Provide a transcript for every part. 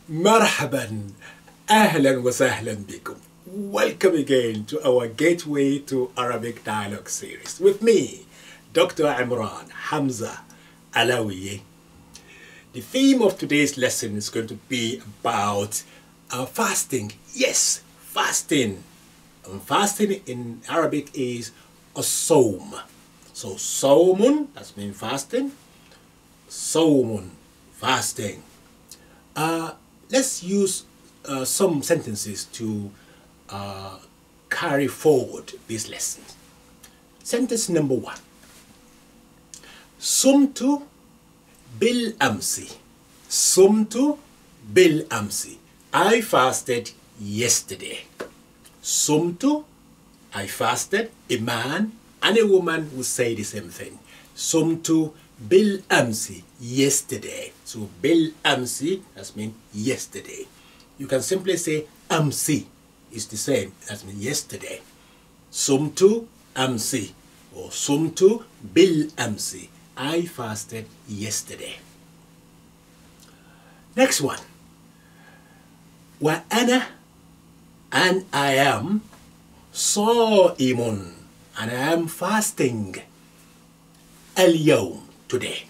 Marhaban, ahlan wa sahlan bikum. Welcome again to our Gateway to Arabic Dialogue series with me, Dr. Imran Hamza Alawiye. The theme of today's lesson is going to be about fasting. Yes, fasting. And fasting in Arabic is a sawm. So sawmun, that's mean fasting. Sawmun, fasting. Let's use some sentences to carry forward this lesson. Sentence number 1. Sumtu bil amsi. Sumtu bil amsi. I fasted yesterday. Sumtu, I fasted. A man and a woman will say the same thing. Sumtu bil amsi, yesterday. So bil amsi, that means yesterday. You can simply say amsi is the same, that means yesterday. Sumtu amsi or sumtu bil amsi. I fasted yesterday. Next one. Wa ana, and I am sa'imun, and I am fasting. Al-yawm, today.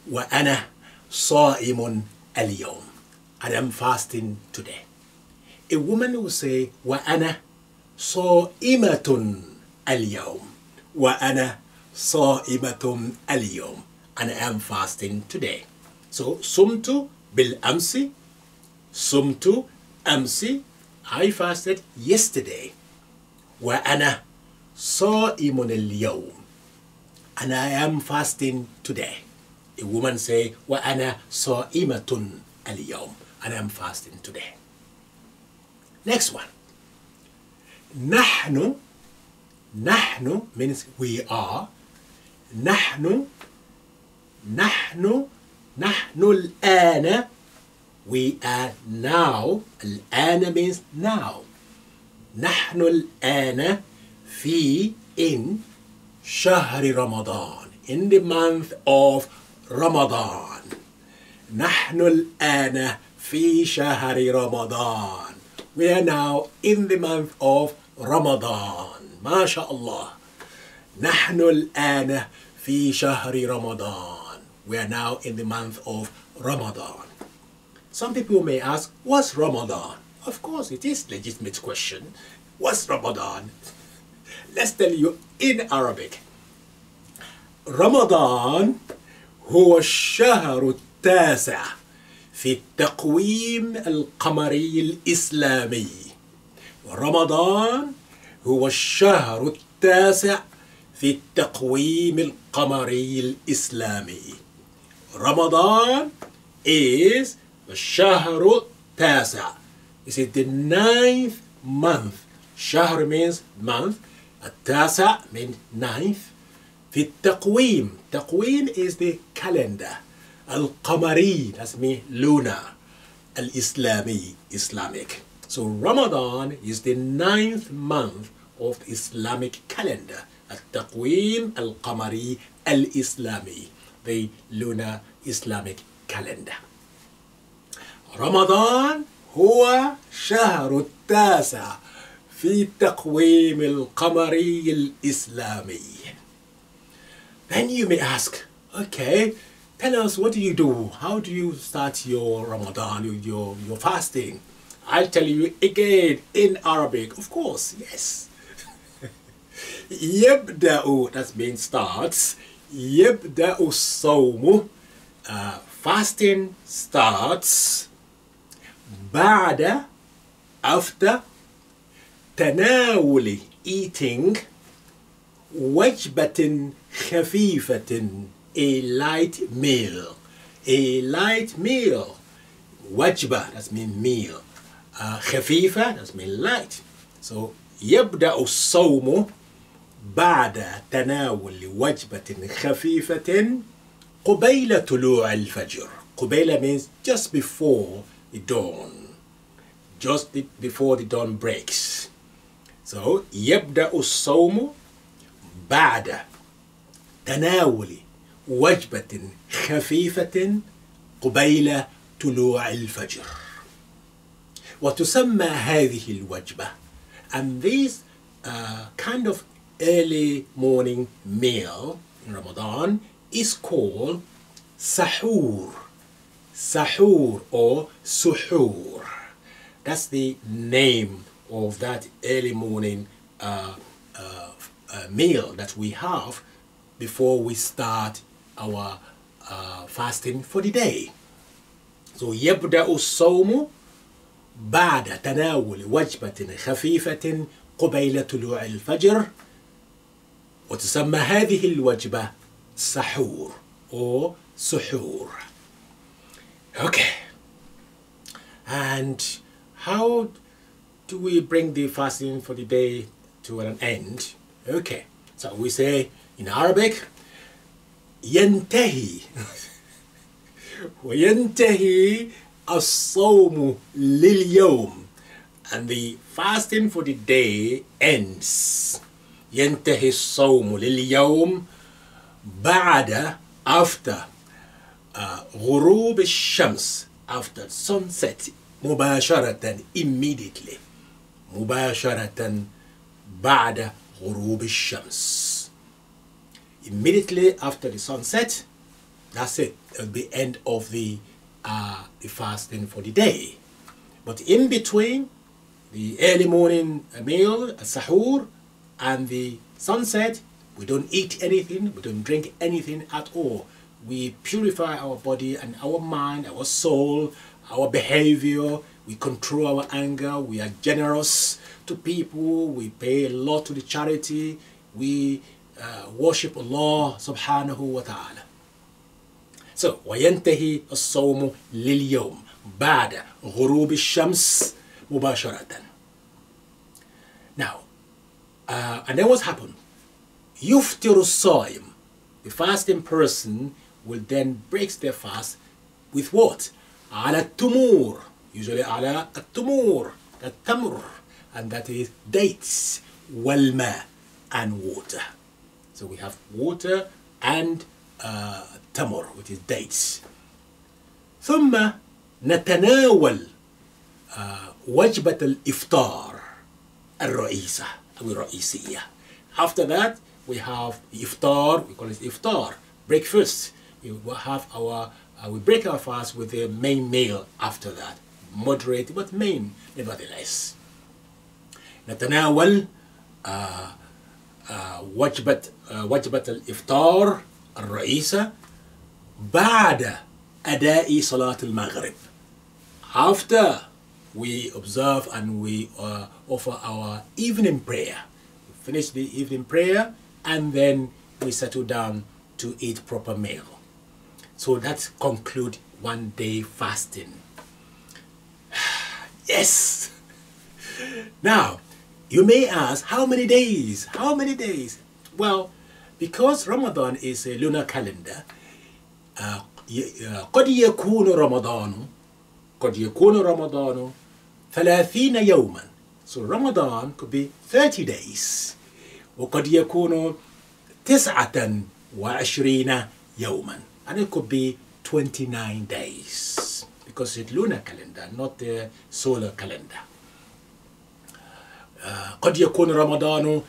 Wa ana sa'imun al-yawm, and I'm fasting today. A woman will say, wa ana sa'imatun al-yawm. Wa ana sa'imatun al-yawm, and I am fasting today. So, sumtu bil amsi, sumtu amsi, I fasted yesterday. Wa ana sa'imun al-yawm, and I am fasting today. A woman say, wa ana sa'imatun al-yawm, and I am fasting today. Next one. Nahnu, nahnu means we are. Nahnu, nahnu, nahnu al-ana, we are now. Al-ana means now. Nahnu al-ana fi, in Shahri Ramadan, in the month of Ramadan. نحن الآن في شهر رمضان. We are now in the month of Ramadan. ما شاء الله. نحن الآن في شهر رمضان. We are now in the month of Ramadan. Some people may ask, what's Ramadan? Of course, it is a legitimate question. What's Ramadan? Let's tell you in Arabic. رمضان هو الشهر التاسع في التقويم القمري الإسلامي. رمضان هو الشهر التاسع في التقويم القمري الإسلامي. Ramadan is the الشهر التاسع. This is the 9th month. شهر means month. التاسع means 9th. في التقويم. تقويم is the calendar. القمري, that means lunar. الإسلامي, Islamic. So Ramadan is the 9th month of the Islamic calendar. التقويم القمري الإسلامي, the lunar Islamic calendar. رمضان هو شهر التاسع في التقويم القمري الإسلامي. Then you may ask, okay, tell us, what do you do? How do you start your Ramadan, your fasting? I'll tell you again in Arabic, of course, yes. يبدأ, that means starts. يبدأ الصوم, fasting starts. بعد, after. تناول, eating. وجبة خفيفة, a light meal. A light meal. وجبة, that means meal. خفيفة, that means light. So يبدأ الصوم بعد تناول وجبة خفيفة قبيل طلوع الفجر. قبيل means just before the dawn. Just before the dawn breaks. So يبدأ الصوم بعد تناول وجبة خفيفة قبيل طلوع الفجر. وتسمى هذه الوجبة. And this kind of early morning meal in Ramadan is called sahur. Sahur or suhoor. That's the name of that early morning meal that we have before we start our fasting for the day. So يبدأ الصوم بعد تناول وجبة خفيفة قبيل طلوع الفجر وتسمى هذه الوجبة سحور or suhoor. Okay. And how do we bring the fasting for the day to an end? Okay. So we say in Arabic ينتهي وينتهي الصوم لليوم, and the fasting for the day ends. ينتهي الصوم لليوم بعد after غروب الشمس, after sunset, مباشرة immediately, مباشرة بعد غروب الشمس, immediately after the sunset. That's it. It'll be end of the fasting for the day. But in between the early morning meal, sahur, and the sunset, we don't eat anything, we don't drink anything at all. We purify our body and our mind, our soul, our behavior. We control our anger. We are generous to people. We pay a lot to the charity. We worship Allah subhanahu wa ta'ala. So, وينتهي الصوم لليوم بعد غروب الشمس مباشرة. Now, and then what happened? يفطر الصائم. The fasting person will then break their fast with what? على التمور. Usually على التمور, the tamr, and that is dates, والماء, and water. So we have water and tamr, which is dates. ثم نتناول وجبة الإفطار الرئيسة أو الرئيسية. After that, we have iftar. We call it iftar, breakfast. We have our we break our fast with the main meal after that, moderate but main nevertheless. نتناول وجبة الإفطار الرئيسة بعد أداء صلاة المغرب. After we observe and we offer our evening prayer, we finish the evening prayer and then we settle down to eat proper meal. So that conclude one day fasting. Yes. Now, you may ask, how many days? How many days? Well, because Ramadan is a lunar calendar, قد يكون رمضان 30 يوما. So Ramadan could be 30 days. وقد يكون 29 يوما. And it could be 29 days. Because it's lunar calendar, not the solar calendar. قد يكون رمضان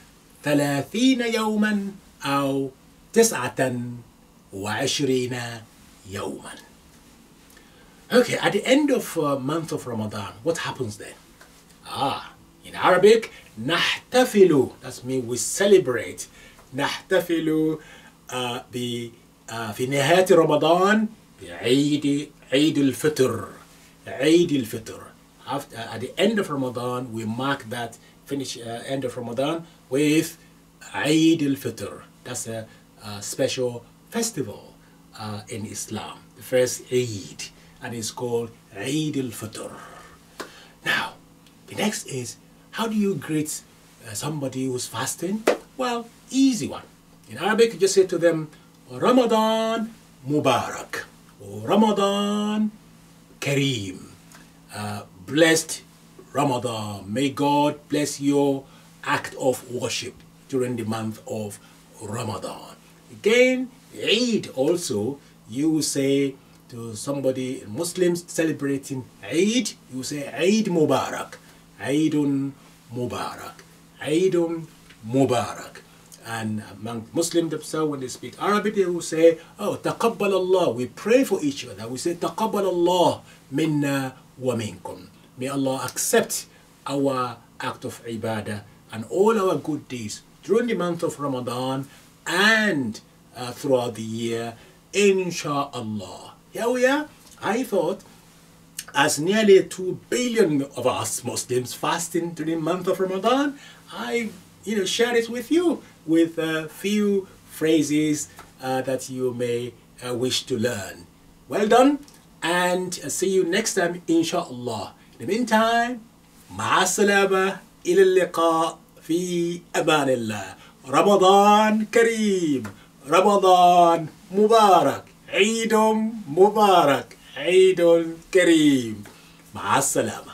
30 يوما أو 29 يوما. Okay, at the end of month of Ramadan, what happens then? In Arabic, نحتفل. That means we celebrate. نحتفل في نهاية رمضان بعيد الفطر. عيد الفطر. At the end of Ramadan, we mark that end of Ramadan with Eid al-Fitr. That's a special festival in Islam. The first Eid, and it's called Eid al-Fitr. Now, the next is, how do you greet somebody who's fasting? Well, easy one. In Arabic, you just say to them, Ramadan Mubarak, or Ramadan Kareem. Blessed Ramadan. May God bless your act of worship during the month of Ramadan. Again, Eid also, you say to somebody, Muslims celebrating Eid, you say Eid Mubarak, Eidun Mubarak, Eidun Mubarak. And among Muslims themselves, when they speak Arabic, they will say, oh, Taqabbal Allah. We pray for each other. We say, Taqabbal Allah minna wa minkum. May Allah accept our act of ibadah and all our good deeds during the month of Ramadan and throughout the year, inshallah. Here we are. I thought, as nearly 2 billion of us Muslims fasting during the month of Ramadan, I share it with you with a few phrases that you may wish to learn. Well done, and see you next time, inshallah. In the meantime, مع السلامة إلى اللقاء في أمان الله. رمضان كريم، رمضان مبارك، عيد مبارك، عيد كريم. مع السلامة.